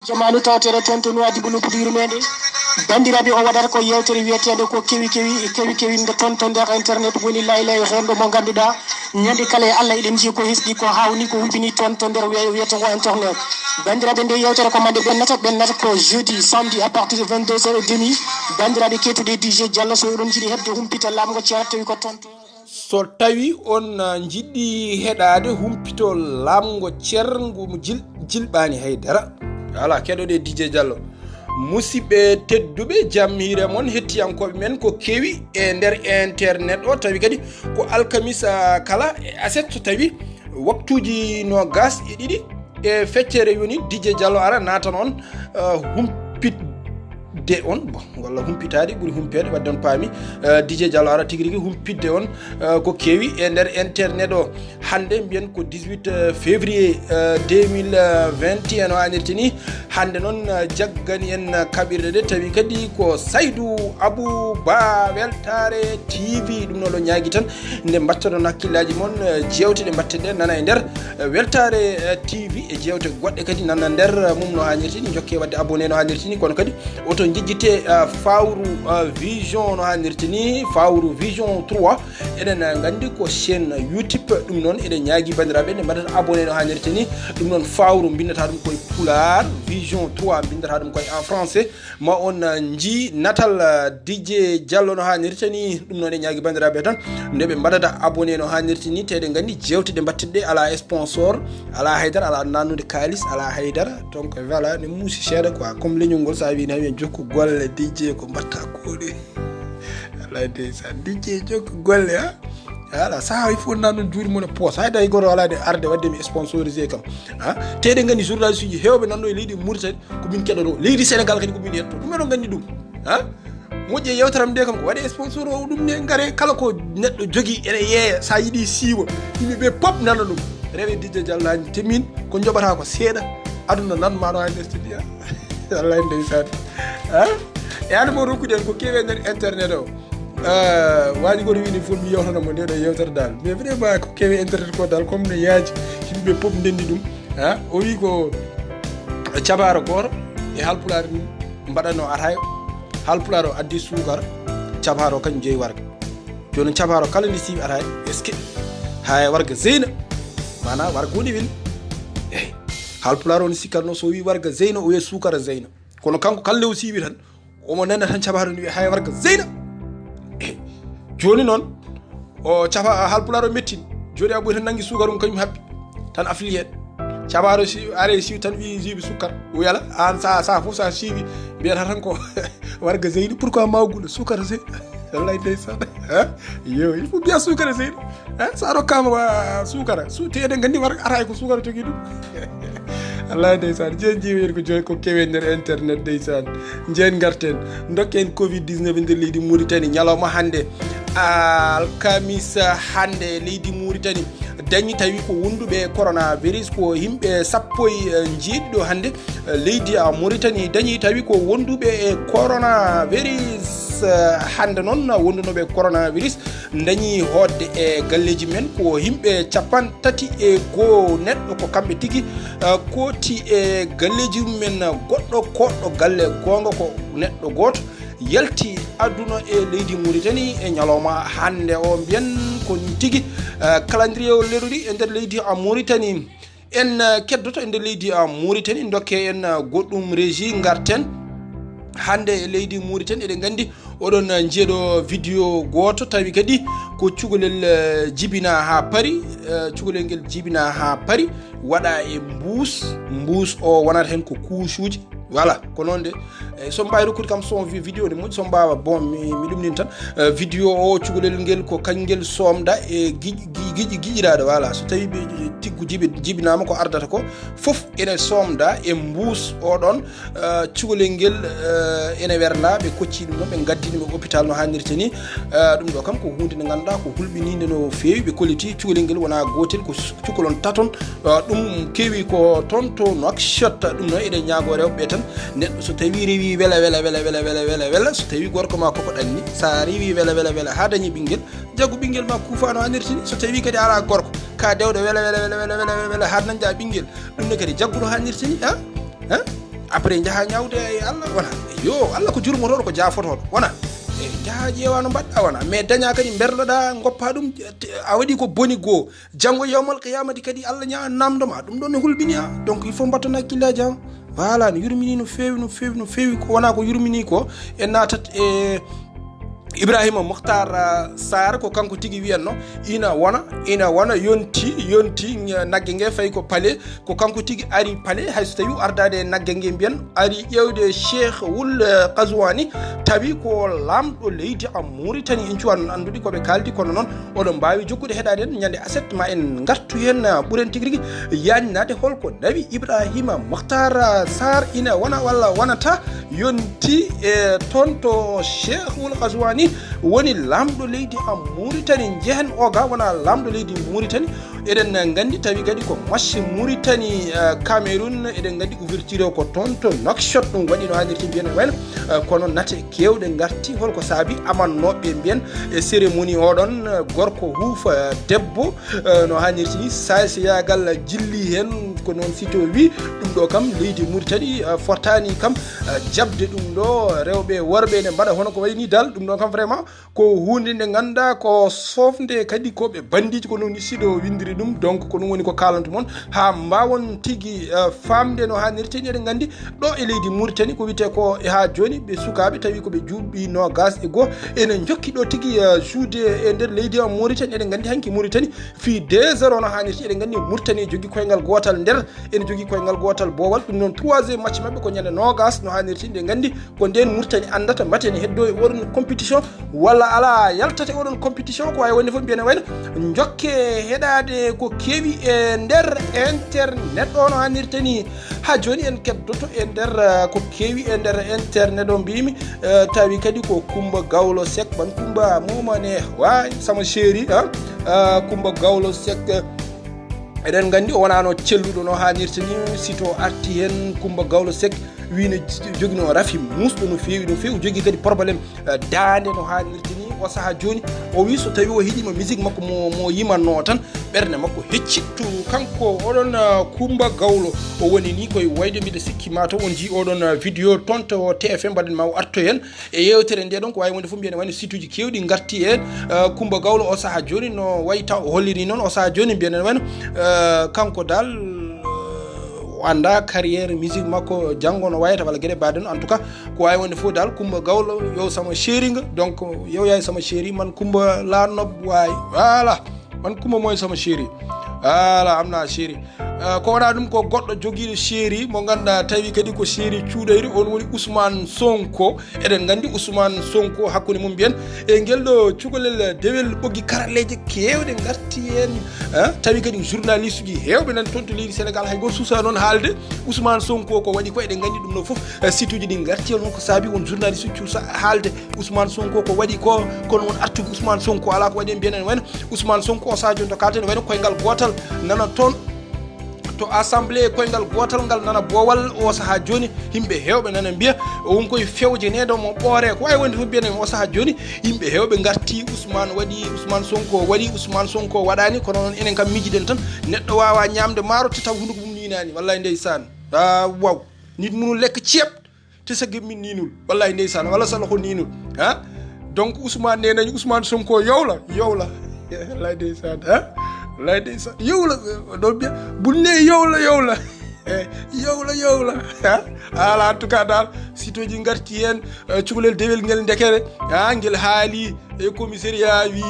jamanu tawtere tontonu adibulu pudiru mede bandiraɓe o waɗata ko yewtere wiyetede ko kewi nde tonto nder internet woni laylay henɗo mo ganduɗa ñande kala e Allah eɗen jii ko hesɗi ko hawni ko huɓini tonto nder wiyete ko internet bandiraɓe nde yewtere ko mande ɓennata ko jeudi samedi à partir de 22h30 bandiraɓe kettuɗe DJ Diallo so oɗon jiiɗi hebde humpita lamgo ceerno tawi ko tonto so tawi on jiɗɗi heɗade humpito lamgo ceerngo mo jilɓani haydara voilà keɗoɗe DJ Diallo musidɓe tedduɓe jaam hiire moon hettiyankoɓe men ko kewi e nder internet o tawi kadi ko alkamisa kala aset so tawi waktuji no gas e ɗiɗi e feccere yoni DJ Diallo ara natan on humpitde on bon walla humpitade ɓuuri humpede wadde on paami DJ Diallo ara tigui rigui humpidde on ko kewi e nder internet o hande mbiyen ko 18 février 2021 o anirti ni hande noon jaggani en kaɓirɗe ɗe tawi kadi ko Saydou Abou Ba Weltare TV ɗum noon ɗo ñaagui tan nde mbattaɗon hakkillaji moon jewte ɗe mbatteɗe nana e nder Weltare TV e jewte goɗɗe kadi nana nder mum no hannirti ni jokke wadde abonné no hannirti ni kono kadi oto jejjite Fawru Vision no hannirti ni Fawru Vision 3 eɗen gandi ko chaîne YouTube ɗum noon eɗen ñaagui bandiraɓe nde mbaɗata abonné no hannirti ni ɗum noon Fawru bindata ɗum koye Pulaar Vision 3 bindata ɗum koye en français ma on ji natal DJ Diallo no hannirta ni ɗum noon e ñaagui bandiraɓe tan nde ɓe mbaɗata abonné no hannirta ni teɗen gandi jewte ɗe mbatteɗe ala sponsor ala haydara ala nannude kalis ala haydara donc voilà ne muusi seeɗa quoi comme leñol ngol sa wi nawi en jokku golle DJ ko mbatta koɗe ala ndeysan DJ jokku golle ha voilà ça il faut nannude juuri mon e poos hayda e goto walade arde wadde mi sponsorisé kam ha teɗen gandi journaliste uji hewɓe nanɗo e leydi Mauritanie ko min keɗoto leydi Sénégal kadi ko min hetto ɗum eɗon gandi ɗum ha moƴƴe yewtaram nde kam ko waɗi sponsor o ɗum ne gaare kala ko neɗɗo jogui ene yeeya sa yiiɗi siiwa yimɓeɓe pop nana ɗum rewe DJ Diallo haji temin ko joɓata ko seeɗa aduna nanmano ha lestiɗi ha Allah ndeysan ha e hade mo rokkude en ko kewe nder internet o waji goto wini fof mi yewtanamo ndeɗo yewtere dal mais vraiment ko kewe internet ko dal comme no yaaji yimɓeɓe pop ndendi ɗum ha o wi ko cabaro goto e halpulaar ni mbaɗanno atayo halpulaar o addi sukara cabaro o kañum jeeyi warga joni cabaro kala ndi siwi atayo est ce que ha warga zeyna mana warga woni wel eyyi halpulaar o ne sikkanno so wi warga zeyna o wiya sukara zeyna kono kanko kala o siwi tan omo nana tan cabaro ni wiya hay warga zeyna joni noon o cafa halpulaar o mettini joni a ɓoy tan nangui sukara um kañum haɓɓi tan afli hen cabaro are siwi tan wi jibi sukkar o yala an sa fof sa siwi mbiyata tan ko warga zeyni pourquoi mawgulo sukara zeyni wallahi ndeysan yo il faut bien sukara zeyni sa rokkama sukara te eɗen gandi warga ata ko sukara jogui ɗum Allah ndeysan jeen jiwir ko joy ko kewe nder internet ndeysan jeen garten dokken covid 19 nder leydi Mauritanie ñalawma hande alkamisa hande leydi Mauritanie dañi tawi ko wonduɓe coronavirus ko yimɓe sappo jeeɗiɗo hande leydi Mauritanie dañi tawi ko wonduɓe e coronavirus hande noon wondunoɓe coronavirus dañi hodde e galleji men ko yimɓe 31 neɗɗo ko kamɓe tigui kooti e galleji men goɗɗo koɗɗo galle gonga ko neɗɗo goto yalti aduna e leydi Mauritanie e ñalawma hande o mbiyen ko tigui calendrier o lerori e nder leydi Mauritanie en keddoto e nder leydi Mauritanie dokke en goɗɗum régie garten hande e leydi Mauritanie eɗen gandi oɗon jeeɗo vidéo goto tawi kadi ko cukalel jibina ha paari cukalel ngel jibina ha paari waɗa e mbuus o wonata hen ko couche uji voilà ko noon de so mbawi rokkude kam son vidéo ne moƴƴi so mbawa bon mi ɗumnin tan vidéo o cukalel ngel ko kañngel somda e giƴiraɗo voilà so tawi ɓe tiggu jibinama ko ardata ko foof ene somda e mbuus oɗon cukalel ngel ene werla ɓe kocci ɗum ɗon ɓe gaddini ɓe hôpital no hannirta ni ɗum ɗo kam ko hunde nde ganduɗa ko hulɓinide no fewi ɓe kolliti cukalel ngel wona gotel ko cukalon taton ɗum kewi ko toon to Nouakchott ɗum noon eɗen ñaago rewɓe tan neɗɗo so tawi rewi wela so tawi gorko ma koko ɗanni sa rewi wela ha dañi ɓinguel jaggu ɓinguel ma kuufano hannirta ni so tawi kadi ala gorko ka dewɗo wela ha dañƴa ɓinguel ɗum ne kadi jagguɗo hannirta ni après jaha ñawde e Allah wona yo Allah ko jurmotoɗo ko jafotoɗo wona e jaha ƴeewa no mbaɗɗa wona mais daña kadi berloɗa goppa ɗum a waɗi ko boni goo janggo yawmal qiyamati kadi Allah ña namdoma ɗum ɗon ne hulɓini ha donc il faut mbatton hakkillaji ha voilà no yurmini no fewi ko wona ko yurmini ko e natat e Ibrahima Mokhtar Sarr ko kanko tigi wiyanno ina wona yonti nagge nge fayi ko pale ko kanko tigi ari pale hayso tawi ardade nagge nge mbiyan ari ƴewde Cheikh Wul Qazwani tawi ko lamɗo leydi a Mauritanie en cuwan anduɗi koɓe kaldi kono noon oɗon mbawi jokkude heɗade en ñande aset ma en gartu hen ɓuuren tigui rigui yannade holko nawi Ibrahima Mokhtar Sarr ina wona walla wonata yonti e toon to Cheikh Wul Qazwani woni lamɗo leydi a Mauritanie jehen oga wona lamɗo leydi Mauritanie eɗen gandi tawi kadi ko match Mauritanie Cameroun eɗen gandi ouverture ko toon to Nouakchott ɗum waɗi no hannirti mbiyen wayno kono nate kewɗe garti holko saabi amannoɓe mbiyen e cérémonie oɗon gorko huufa debbo no hannirti ni saysiyagal jilli hen ko noon sito wi ɗum ɗo kam leydi Mauritanie fortani kam jabde ɗum ɗo rewɓe worɓe ne mbaɗa hono ko wayni dal ɗum ɗo kam vraiment ko hunde nde ganda ko sofde kadi ko ɓe bandiji ko noon siɗo windiri ɗum donc ko ɗum woni ko kalanto moon ha mbawon tigui famde no hannirti ni eɗen gandi ɗo e leydi Mauritanie ko wiyete ko ha joni ɓe sukaɓe tawi koɓe juuɓi nogas e goho ene jokki ɗo tigui juude e nder leydi o Mauritanie eɗen gandi hanki Mauritanie fi 2-0 no hannirti eɗen gandi Mauritanie jogui koyngal gotal nder ene jogui koyngal gotal bowal ɗum noon 3e match mabɓe ko ñande nogas no hannirti nde gandi ko nden Mauritanie andata mbatene heddo e oɗon compétition walla ala yaltate oɗon compétition ko wawi wonde fof mbiyene wayno jokke heɗade ko kewi e nder internet o no hannirta ni ha joni en keddoto e nder ko kewi e nder internet o mbimi tawi kadi ko Coumba Gawlo Seck ban Coumba momane way sama chéri Coumba Gawlo Seck eɗen gandi o wonano celluɗo no hannirta ni sito arti hen Coumba Gawlo Seck wino jogino rafi musɗo no fewi jogui kadi probléme dande no hannirta ni o saaha joni o wi so tawi o heeɗima musique makko mo yimanno tan ɓerde makko heccittu kanko oɗon Coumba Gawlo o woni ni koye wayde mbiɗa sikki ma taw on ji oɗon vidéo toon to TFM mbaɗen ma o arto hen e yewtere nde ɗon ko wawi wonde fof mbiyene wayno site uji kewɗi garti hen Coumba Gawlo o saaha joni no wayi taw o holliri noon o saaha joni mbiyene wayno kanko dal anda carrière musique makko janggo no wayata walla gueɗe baden en tout cas ko wawi wonde fof dal Coumba Gawlo yo sama chéri nga donc yo yaay sama chéri man Coumba la nob wayi voilà man Coumba moy sama chéri voilà amna chéri ko wona ɗum ko goɗɗo joguiɗo chéri mo ganduɗa tawi kadi ko chéri cuuɗayri on woni Ousmane Sonko eɗen gandi Ousmane Sonko hakkude mum mbiyen e guel ɗo cukalel dewel ɓoggi karalleje kewɗe garti hen tawi kadi journaliste uji hewɓe nan toon to leydi Sénégal hay goto suusa noon haalde Ousmane Sonko ko waɗi ko eɗen gandi ɗum ɗo foof site uji ɗi garti hen ko saabi won journaliste uji cuusa haalde Ousmane Sonko ko waɗi ko kono won artude Ousmane Sonko ala ko waɗi en mbiyen wayno Ousmane Sonko o sadio to kalten wayno koyngal gotal nana toon to assemblée koyngal gotal ngal nana bowal o saaha joni yimɓe hewɓe nana mbiya won koye fewje neɗo mo ɓoore ko wawi wonde fof mbiyane o saaha joni yimɓe hewɓe garti Ousmane waɗi Ousmane Sonko waɗi Ousmane Sonko waɗani kono noon enen kam miijiɗen tan neɗɗo wawa ñamde maaro te taw hunduko mum ninani wallahi ndeysan waw nit munul lekka ceeb te sagge min ninul wallahi ndeysan walla sala ko ninul donc Ousmane nenañi Ousmane Sonko yowla wallahi ndeysan wallahi ndeysan yowla ɗon mbiya bunne yowla ala en tout cas dal sitoji garti hen cukalel dewel ngel ndekere ngel haali e commissariat wi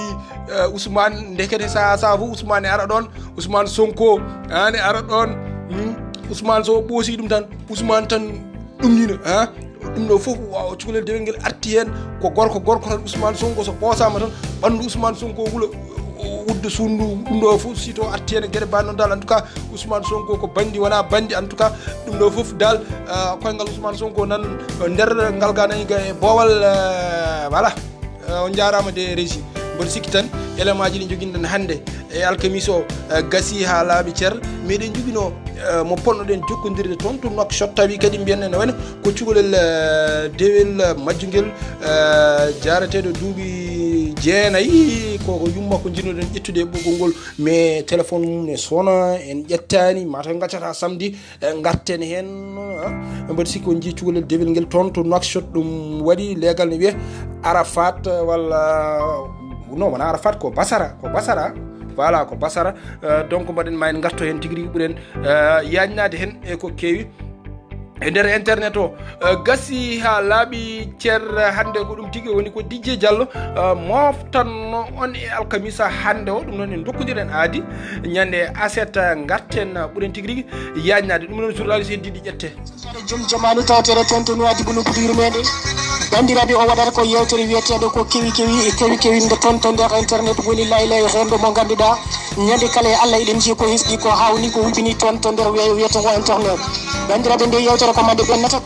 Ousmane ndekete sa fo Ousmane ara ɗon Ousmane Sonko ne ara ɗon Ousmane so ɓoosi ɗum tan Ousmane tan ɗumnina ɗum ɗo fof cukalel dewel ngel arti hen ko gorko tan Ousmane Sonko so ɓoosama tan ɓandu Ousmane Sonko wuula wudde sundu ɗum ɗo fof sito arti hen gueɗe banno dal en tout cas Ousmane Sonko ko bandi wona bandi en tout cas ɗum ɗo fof dal koyngal Ousmane Sonko nan nder ngal ga nani e bowal voilà on jarama de régie mboɗo sikki tan élément ji ɗi joguinoɗen hande e alkamis o gasi ha laaɓi ceer meɗen joguino mo ponnoɗen jokkodirde toon to Nouakchott tawi kadi mbiyen ne wayno ko cukalel dewel majjugel jarateɗo duuɓi jeenayi koko yumma ko jinnoɗen ƴettude ɓoggol ngol mais téléphone mum ne sona en ƴettani mata gaccata samedi garten hen mbaɗa sikki on jii cukalel debel ngel toon to Nouakchott ɗum waɗi leegal ne wiye Arafat walla non wona Arafat ko Basara voilà ko Basara donc mbaɗen ma en garto hen tigui rigui ɓuuren yagnade hen e ko kewi e nder internet o gasi ha laaɓi ceer hande ko ɗum tigui woni ko DJ Diallo moftanno on e alkamisa hande o ɗum noon en dokkodiren aadi ñande aset garten ɓuuren tigui rigui yagnade ɗum noon journaliste heddiɗi ƴette joom jamanu tawtere toon to Nouadhibou Bounou Boudir meɗen bandiraɓe o waɗata ko yewtere wiyeteɗo ko kewi nde toon to nder internet woni laylay rendo mo ganduɗa ñande kala e Allah eɗen jii ko hisɗi ko hawni ko hulɓini toon to nder wiyete ko internet bandiraɓe nde yewtere ko mande ɓennata